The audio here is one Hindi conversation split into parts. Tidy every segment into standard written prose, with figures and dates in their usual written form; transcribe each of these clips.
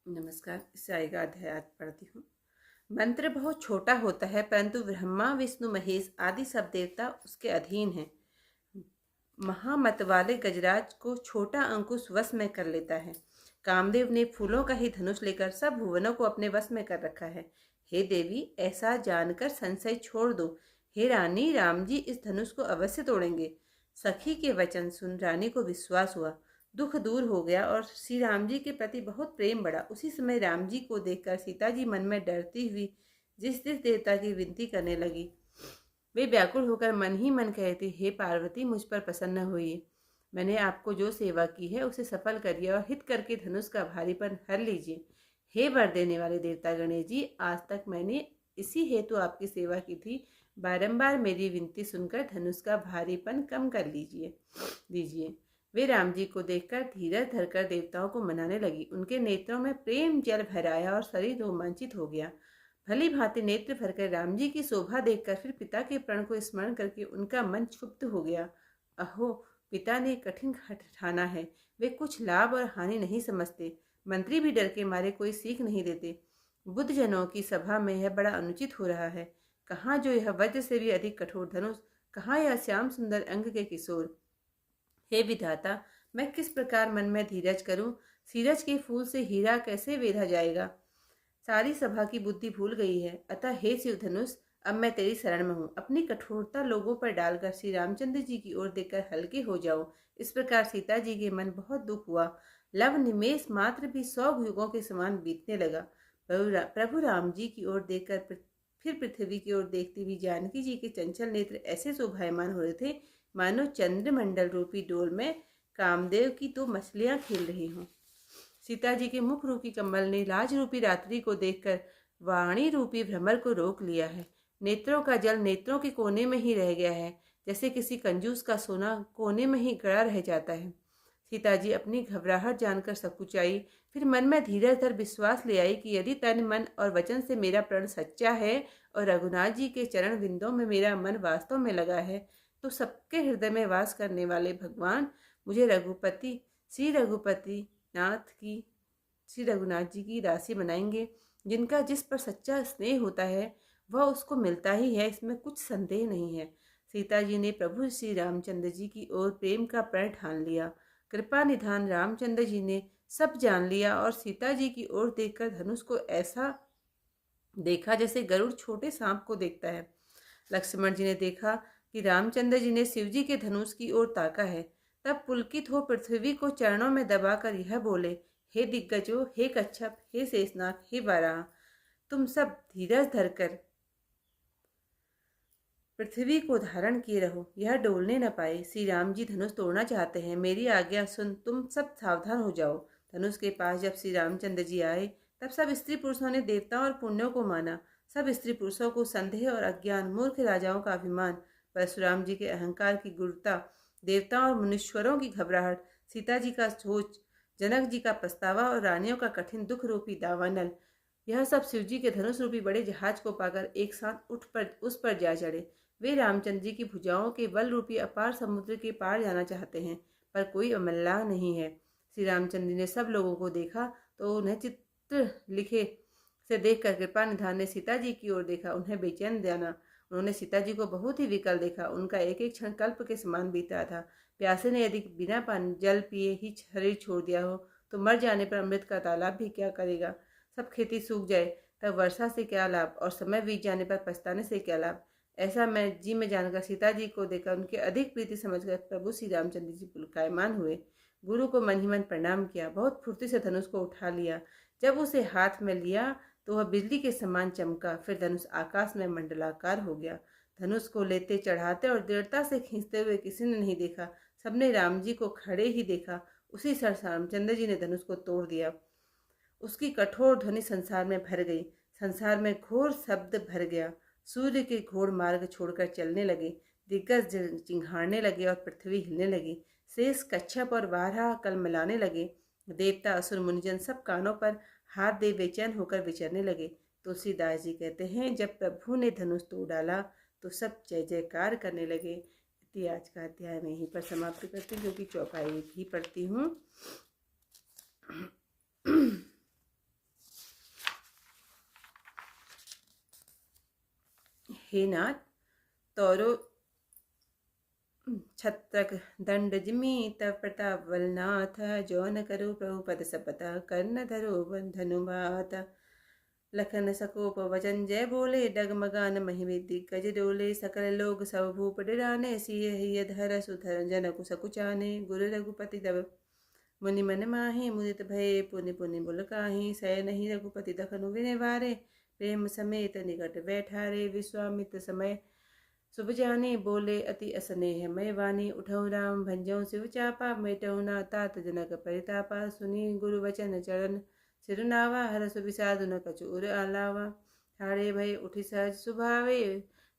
नमस्कार। इससे आएगा अध्याय आज पढ़ती हूँ। मंत्र बहुत छोटा होता है, परंतु ब्रह्मा विष्णु महेश आदि सब देवता उसके अधीन हैं। महामत वाले गजराज को छोटा अंकुश वश में कर लेता है। कामदेव ने फूलों का ही धनुष लेकर सब भुवनों को अपने वश में कर रखा है। हे देवी, ऐसा जानकर संशय छोड़ दो। हे रानी, राम जी इस धनुष को अवश्य तोड़ेंगे। सखी के वचन सुन रानी को विश्वास हुआ, दुख दूर हो गया और श्री राम जी के प्रति बहुत प्रेम बढ़ा। उसी समय राम जी को देखकर सीता जी मन में डरती हुई जिस जिस देवता की विनती करने लगी, वे व्याकुल होकर मन ही मन कहती, हे पार्वती, मुझ पर प्रसन्न होइए। मैंने आपको जो सेवा की है उसे सफल करिए और हित करके धनुष का भारीपन हर लीजिए। हे वर देने वाले देवता गणेश जी, आज तक मैंने इसी हेतु आपकी सेवा की थी। बारंबार मेरी विनती सुनकर धनुष का भारीपन कम कर दीजिए। वे राम जी को देखकर धीरज धरकर देवताओं को मनाने लगी। उनके नेत्रों में प्रेम जल भर आया और शरीर रोमांचित हो गया। भली भांति नेत्र भरकर राम जी की शोभा देखकर फिर पिता के प्रण को स्मरण करके उनका मन क्षुब्ध हो गया। अहो, पिता ने कठिन घाट ठाना है। वे कुछ लाभ और हानि नहीं समझते। मंत्री भी डर के मारे कोई सीख नहीं देते। बुद्धजनों की सभा में यह बड़ा अनुचित हो रहा है। कहाँ जो यह वज्र से भी अधिक कठोर धनुष, कहाँ यह श्याम सुंदर अंग के किशोर। हे विधाता, मैं किस प्रकार मन में धीरज करूं? सीरज के फूल से हीरा कैसे वेधा जाएगा? सारी सभा की बुद्धि भूल गई है। अतः हे शिव धनुष, अब मैं तेरी शरण में हूँ। अपनी कठोरता लोगों पर डालकर श्री रामचंद्र जी की ओर देखकर हल्के हो जाओ। इस प्रकार सीता जी के मन बहुत दुख हुआ। लव निमेष मात्र भी 100 युगों के समान बीतने लगा। प्रभु राम जी की ओर देखकर फिर पृथ्वी की ओर देखती हुई जानकी जी के चंचल नेत्र ऐसे शोभायमान हो रहे थे मानो चंद्रमंडल रूपी डोल में कामदेव की तो मछलियां खेल रही हों। सीता जी के मुख रूपी कमल ने लाज रूपी रात्रि को देखकर वाणी रूपी भ्रमर को रोक लिया है। नेत्रों का जल नेत्रों के कोने में ही रह गया है, जैसे किसी कंजूस का सोना कोने में ही गड़ा रह जाता है। सीता जी अपनी घबराहट जानकर सकुचाई, फिर मन में धीरज धर विश्वास ले आई कि यदि तन मन और वचन से मेरा प्रण सच्चा है और रघुनाथ जी के चरण बिंदों में मेरा मन वास्तव में लगा है, तो सबके हृदय में वास करने वाले भगवान मुझे श्री रघुनाथ जी की दासी बनाएंगे। जिनका जिस पर सच्चा स्नेह होता है वह उसको मिलता ही है, इसमें कुछ संदेह नहीं है। सीता जी ने प्रभु श्री रामचंद्र जी की ओर प्रेम का प्रण ठान लिया। कृपा निधान रामचंद्र जी ने सब जान लिया और सीता जी की ओर देखकर धनुष को ऐसा देखा जैसे गरुड़ छोटे सांप को देखता है। लक्ष्मण जी ने देखा कि रामचंद्र जी ने शिव जी के धनुष की ओर ताका है। तब पुलकित हो पृथ्वी को चरणों में दबाकर यह बोले, हे दिग्गजों, हे कच्छप, हे शेषनाग, हे वाराह, तुम सब धीरज धरकर पृथ्वी को धारण किए रहो, यह डोलने न पाए। श्री राम जी धनुष तोड़ना चाहते हैं, मेरी आज्ञा सुन तुम सब सावधान हो जाओ। धनुष के पास जब श्री रामचंद्र जी आए तब सब स्त्री पुरुषों ने देवताओं और पुण्यों को माना। सब स्त्री पुरुषों को संदेह और अज्ञान, मूर्ख राजाओं का अभिमान, परशुराम जी के अहंकार की गुरुता, देवताओं और मुनीश्वरों की घबराहट, सीता जी का सोच, जनक जी का पछतावा और रानियों का कठिन दुख रूपी दावानल, यह सब शिव जी के धनुष रूपी बड़े जहाज को पाकर एक साथ उस पर जा चढ़े। वे रामचंद्र जी की भुजाओं के बल रूपी अपार समुद्र के पार जाना चाहते हैं, पर कोई अमल्लाह नहीं है। श्री रामचंद्र जी ने सब लोगों को देखा तो उन्हें चित्र लिखे से देखकर कृपा निधान ने सीता जी की ओर देखा, उन्हें बेचैन जाना। उन्होंने सीता जी को बहुत ही विकल देखा। उनका एक एक क्षण कल्प के समान बीता था। प्यासे ने यदि बिना पानी जल पिए ही शरीर छोड़ दिया हो तो मर जाने पर अमृत का तालाब भी क्या करेगा। सब खेती सूख जाए तब वर्षा से क्या लाभ, और समय बीत जाने पर पछताने से क्या लाभ। ऐसा मैं जी में जानकर सीता जी को देखकर उनके अधिक प्रीति समझकर प्रभु श्री रामचंद्र जी पुलकायमान हुए। गुरु को मन ही मन प्रणाम किया, बहुत फुर्ती से धनुष को उठा लिया। जब उसे हाथ में लिया तो वह बिजली के समान चमका। फिर धनुष आकाश में मंडलाकार हो गया। धनुष को लेते, चढ़ाते और दृढ़ता से खींचते हुए किसी ने नहीं देखा। सबने राम जी को खड़े ही देखा। उसी क्षण रामचंद्र जी ने धनुष को तोड़ दिया। उसकी कठोर ध्वनि संसार में भर गई। संसार में घोर शब्द भर गया। सूर्य के घोर मार्ग छोड़कर चलने लगे। दिग्गज चिंघाड़ने लगे और पृथ्वी हिलने लगी। शेष, कच्छप और वाराह कल मिलाने लगे। देवता, असुर, मुनिजन सब कानों पर हाथ दे बेचैन होकर विचरने लगे। तुलसीदास जी कहते हैं, जब प्रभु ने धनुष तोड़ डाला तो सब जय जयकार करने लगे। इति आज का अध्याय में यहीं पर समाप्त करती हूँ, क्योंकि चौपाई भी पढ़ती हूँ। हे नाथ तौरो छत्रक दंड जिमी तव प्रताप वलनाथ जो न करो प्रभु पद सपत कर्ण धरो धनु बात लखन सकोप वचन जय बोले डगमगान महिविधि गज डोले सकल लोग सब भूप डिराने सिय हिय धर सुधर जनकु सकुचाने गुरु रघुपति दब मुनि मन माहि मुदित भये पुनि पुनि बुल काहि सै नहीं रघुपति दखनु विने वारे प्रेम समेत निकट बैठारे विश्वामित्र समय शुभ जाने बोले अति असनेह मय वाणी उठऊ राम भंजऊ शिव चापा मेटऊ ना तात जनक परितापा सुनी गुरु वचन चरण सिरुनावा हरस विषादु न कछु उर अलावा ठाड़े भय उठि सहज सुभावे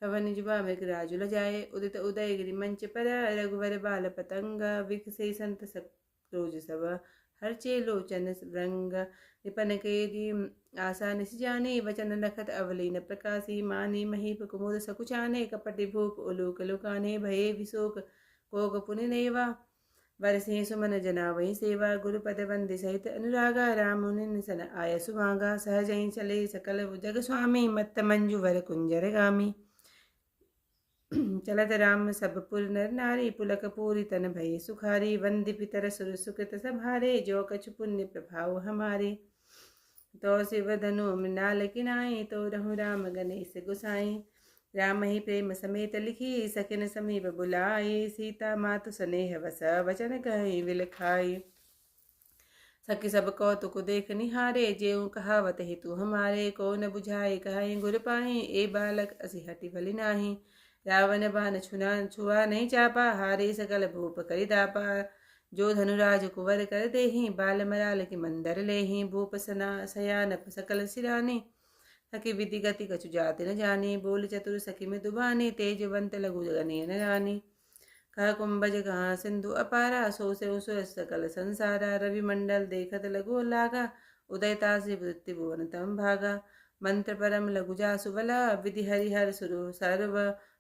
ठवन जुबा मृग राजु लजाए उदित उदय गिरि मंच पर रघुवर बाल पतंगा विकसे संत रोज सब हर चे लोचन रंग विपन के आशा निस जाने वचन रखत अवलीन प्रकाशी मानी महीप कुमुद सकुचाने कपटि भूप उलूक लुकाने भये विशोक कोक पुनि नेवा वरसे सुमन जना वही सेवा गुरुपद वंदे सहित अनुरागा राम मुनि निसन आय सुमागा सहज चले सकल जग स्वामी मत्त मंजु वर कुंजर गामी चलत राम सब पुर नर नारी पुलक पूरी तन भय सुखारी वंदे पितर सुर सुकृत संभारे जो कछु पुण्य प्रभाव हमारे तो शिव धनु मृणाल किनाए तो रहु राम गणेश गुसाई राम ही प्रेम समेत लिखी सकिन समीप बुलाए सीता मातु स्नेह वस वचन कहि विलखाई सखी सब कौतुक देख निहारे जेऊ कहावत हेतु हमारे को न बुझाए कहाई गुर पाए ए बालक असि हटि भली नाही रावण बाण छुआ नहीं चापा हारे सकल भूप करि दापा जो धनुराज कुंवर कर देहि बाल मराल की मंदर लेहि भूप सना सयान सकल सिराने सखी विधि गति कछु जाति न जाने बोल चतुर सखी में दुबाने तेजवंत लघु गने न रानी कह कुंभज कहाँ सिंधु अपारा सो से उसुर सकल संसारा रवि मंडल देखत लघु लागा उदयता से वृत्ति भुवन तम भागा मंत्र परम लघु जा सुबला विधि हरिहर सुरु सर्व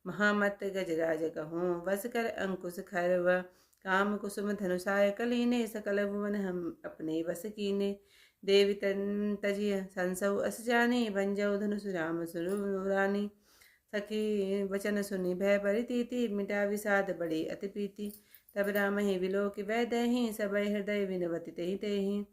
महामत गजराज कहूँ वस कर अंकुश खरव काम कुसुम धनुषाय कलीने सकल भुवन हम अपने वस कीने देवी तजिय संसौ अस जाने भंजौ धनुष राम सुरानी सखी वचन सुनी भय परितीति मिटा विषाद बड़ी अति प्रीति तब राम ही विलोक वै दही सब हृदय विनवति तेहि तेहि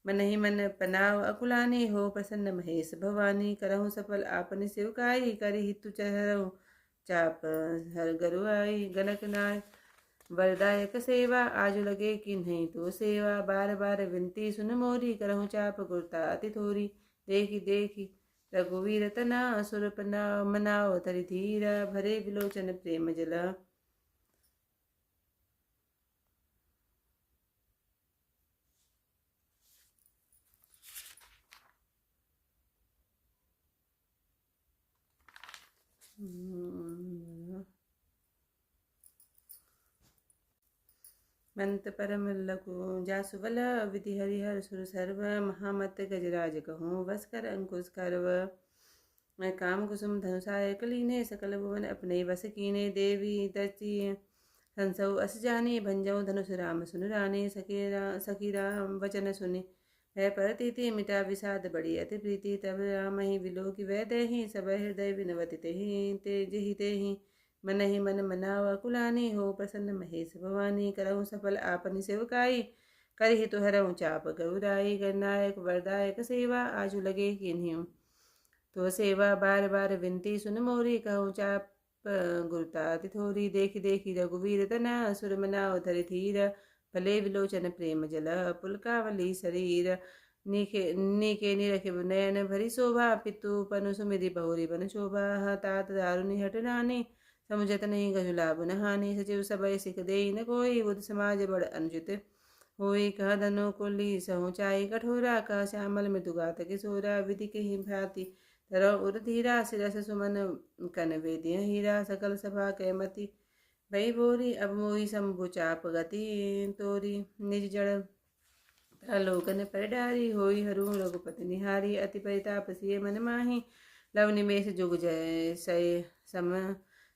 मन ही मन पनाव अकुलानी हो प्रसन्न महेश भवानी करहु सफल आपनि शिवकाई करि हितु चहरहु चाप हर गरुआई गणक नाय वरदायक सेवा आजु लगे कि नहीं तो सेवा बार बार विनती सुन मोरी करहु चाप गुरता अति थोरी देखी देखी रघुवीर तना सुर मनाओ तरि धीरा भरे विलोचन प्रेम जला मंत परम लघु जासुवल विधि हरिहर सुर सर्व महामत गजराज कहूँ वस कर अंकुश करव मैं काम कुसुम धनुषाय कलीने सकल भुवन अपने वस कीने देवी दची हंसौ अस जाने भंजौ धनुष राम सुन राने सखी राम वचन सुने भय परतीति मिटा विषाद बड़ी अति प्रीति तब राम ही विलोकि वै देहि सब हृदय विनवति तेहि तेहि मन ही मन मनावा कुलानी हो प्रसन्न महेश भवानी करहु सफल आपनि सेवकाई करहि तुहरहु चाप गौराई गणनायक वरदायक सेवा आजु लगे किन्हीं तो सेवा बार बार विनती सुन मोरी कहूँ चाप गुरुता तिथोरी देखी देखी रघुवीर तना सुर मनाओ धरि धीर भले विलोचन प्रेम जल पुलकावली शरीर नीके निरखे नयन भरी शोभा पितु पनु सुमिधि बहुरी बन शोभा तात दारुनि हट रानी समुझत नहीं गजु लाभ नहानी सचिव सबय सिख दे न कोई बुद्ध समाज बड़ अनुचित होई कह धनो कुली सहुचाई कठोरा कह श्यामल मृदुगात किशोरा विधि के ही भांति तरह उर धीरा सिरस सुमन कन वेदिय हीरा सकल सभा कै मति भई बोरी अब मोही शंभु चाप गति तोरी निज जड़ लोकन पर डारी होई हरू रघुपति निहारी अति परिताप सिय मन माही लव निमेष जुग जय सय सम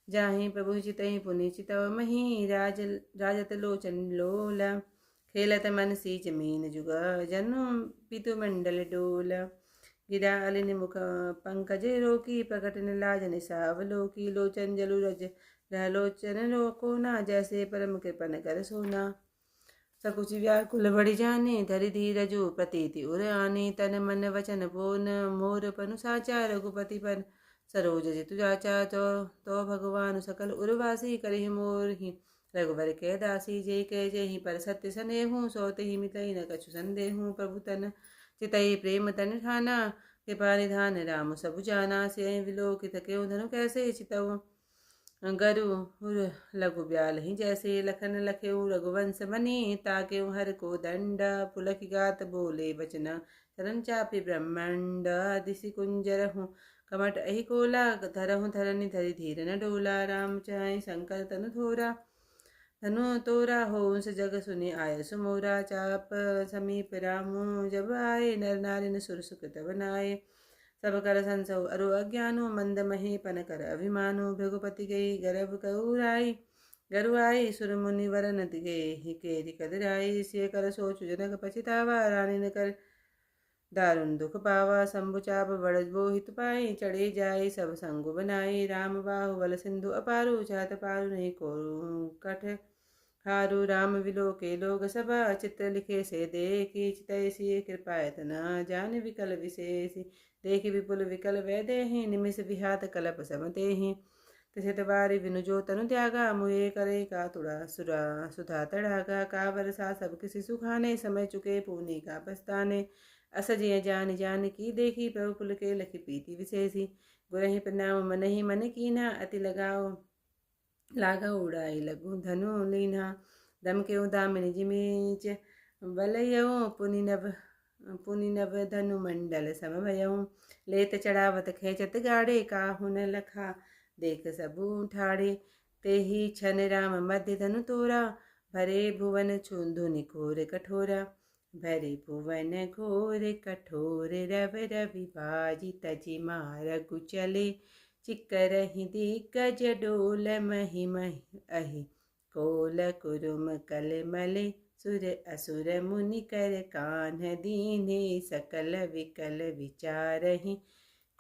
जाहि प्रभु चितहि पुनि चितव मही राजत लोचन लोला खेलत मन सीच मीन जुग जनु पितु मंडल डोला गिरा अलिन मुख पंकज रोकी, प्रकट लाज निसावलोकी, लोचन जलु रज रहलोचन रोको ना, जैसे परम कृपन कर सोना। सकुचि व्याकुल बढ़ि जाने, धरि धीरजु प्रतीति उर आने, तन मन वचन बोन मोर पनु साचा, रघुपति पन सरोज जितु जाचा, तो भगवान सकल उर्वासी, करहि मोर ही रघुबर के दासी, जय के जय पर सत्य सनेहु, सोत ही मितई न कछु संदेहु, प्रभु तन चितई प्रेम तन ठाना, कृपा निधान राम सब जाना, से विलोकित क्यों धनु कैसे चितऊ, गरु लघु ब्याल ही जैसे, लखन लखेऊ रघुवंश मनी, ताकेऊ हर को दंड, पुलक गात बोले बचना, चरण चापी ब्रह्मांड, दिशि कुंजर हूँ कमट अहि कोला, धरहूँ धरनी धरि धीर न डोला, राम चाहे शंकर तनु थोरा, धनु तोरा हो उस जग सुनि आय सुमोरा, चाप समीप रामू जब आए, नर नारी न सुर सुकृत बनाए, सब कर संसौ अरु अज्ञानो, मंद मही पन कर अभिमानो, भृगुपति गई गर्भ कउराई, गरु आई सुर मुनि वर नति गए, हिकेरि कदराई, सिय कर सोचु जनक पछितावा, रानी न कर दारुण दुख पावा, शंभु चाप बड़ बोहित पाई, चढ़े जाए सब संगु बनाई, राम बाहु बल सिंधु अपारु, चाहत पारु नहीं को कठ हारू, राम विलो के लोग सभा, चित्र लिखे से देखी, चितैसी कृपा इतना जान विकल विशेष, देखि विपुल विकल वैदेहि, निमिष विहात कलप समतेहि, तिसित बारी विनु जो तनु त्यागा, मुए करे का तुड़ा सुरा सुधा तड़ागा, का बरसा सब किसी सुखाने, समय चुके पूनी का पछताने, असजिय जान जान की देखी, प्रभु पुल के लखी प्रीति विशेषी, गुरहि प्रणाम मन ही मन कीना, अति लगाओ लागा उड़ाई लघु धनु लीना, दम के दामिनी जिमीच बलयऊ, पुनि नभ धनु मंडल समभयऊ, लेत चढ़ावत खेचत गाड़े, काहु न लखा देख सबू ठाड़े, ते ही छन राम मध्य धनु तोरा, भरे भुवन धुनि घोर कठोरा, भरे भुवन घोर कठोर, रव रवि बाजी तजि मारगु चले, चिकरहि दिग्गज डोल महि महि अहि, कोल कुरुम कल मले, सुर असुर मुनि कर कान्ह दीने, सकल विकल विचारहि,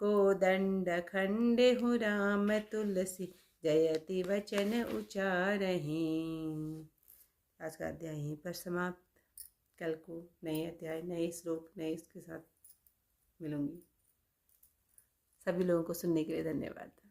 को दंड खंडेहु राम तुलसी, जयति वचन उचारहि। आज का अध्याय यहीं पर समाप्त। कल को नए अध्याय, नए श्लोक, नए इसके साथ मिलूंगी। सभी लोगों को सुनने के लिए धन्यवाद।